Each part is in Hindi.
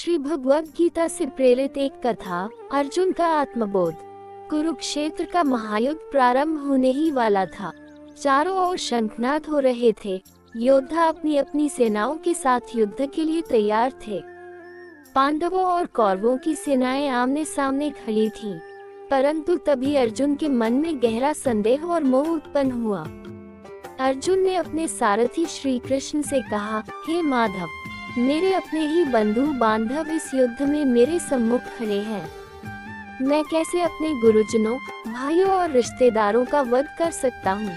श्री भगवद गीता से प्रेरित एक कथा, अर्जुन का आत्मबोध। कुरुक्षेत्र का महायुद्ध प्रारंभ होने ही वाला था। चारों ओर शंखनाद हो रहे थे। योद्धा अपनी अपनी सेनाओं के साथ युद्ध के लिए तैयार थे। पांडवों और कौरवों की सेनाएं आमने सामने खड़ी थीं। परंतु तभी अर्जुन के मन में गहरा संदेह और मोह उत्पन्न हुआ। अर्जुन ने अपने सारथी श्री कृष्ण से कहा, हे माधव, मेरे अपने ही बंधु बांधव इस युद्ध में मेरे सम्मुख खड़े हैं। मैं कैसे अपने गुरुजनों, भाइयों और रिश्तेदारों का वध कर सकता हूँ?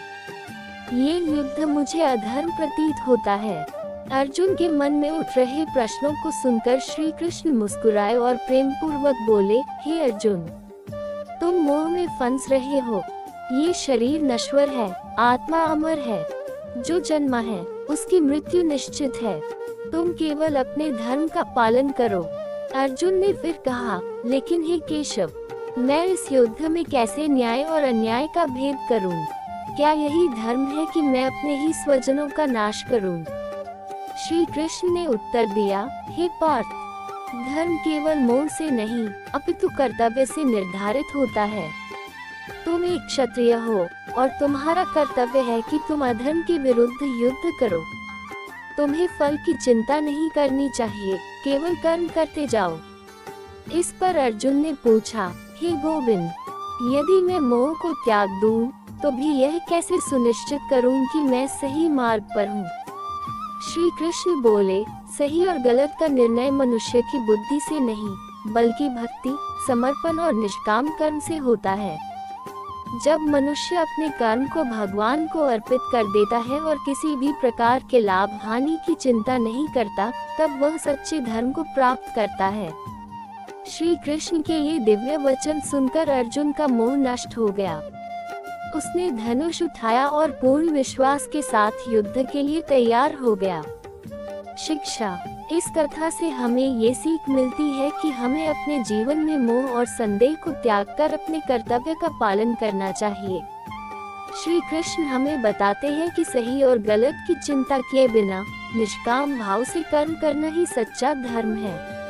ये युद्ध मुझे अधर्म प्रतीत होता है। अर्जुन के मन में उठ रहे प्रश्नों को सुनकर श्री कृष्ण मुस्कुराए और प्रेम पूर्वक बोले, हे अर्जुन, तुम मोह में फंस रहे हो। ये शरीर नश्वर है, आत्मा अमर है। जो जन्मा है उसकी मृत्यु निश्चित है। तुम केवल अपने धर्म का पालन करो। अर्जुन ने फिर कहा, लेकिन हे केशव, मैं इस युद्ध में कैसे न्याय और अन्याय का भेद करूं? क्या यही धर्म है कि मैं अपने ही स्वजनों का नाश करूं? श्री कृष्ण ने उत्तर दिया, हे पार्थ, धर्म केवल मोह से नहीं अपितु कर्तव्य से निर्धारित होता है। तुम एक क्षत्रिय हो और तुम्हारा कर्तव्य है कि तुम अधर्म के विरुद्ध युद्ध करो। तुम्हें फल की चिंता नहीं करनी चाहिए, केवल कर्म करते जाओ। इस पर अर्जुन ने पूछा, हे गोविंद, यदि मैं मोह को त्याग दूं, तो भी यह कैसे सुनिश्चित करूं कि मैं सही मार्ग पर हूं? श्री कृष्ण बोले, सही और गलत का निर्णय मनुष्य की बुद्धि से नहीं, बल्कि भक्ति, समर्पण और निष्काम कर्म से होता है। जब मनुष्य अपने कर्म को भगवान को अर्पित कर देता है और किसी भी प्रकार के लाभ हानि की चिंता नहीं करता, तब वह सच्चे धर्म को प्राप्त करता है। श्री कृष्ण के ये दिव्य वचन सुनकर अर्जुन का मोह नष्ट हो गया। उसने धनुष उठाया और पूर्ण विश्वास के साथ युद्ध के लिए तैयार हो गया। शिक्षा, इस कथा से हमें ये सीख मिलती है कि हमें अपने जीवन में मोह और संदेह को त्याग कर अपने कर्तव्य का पालन करना चाहिए। श्री कृष्ण हमें बताते हैं कि सही और गलत की चिंता किए बिना निष्काम भाव से कर्म करना ही सच्चा धर्म है।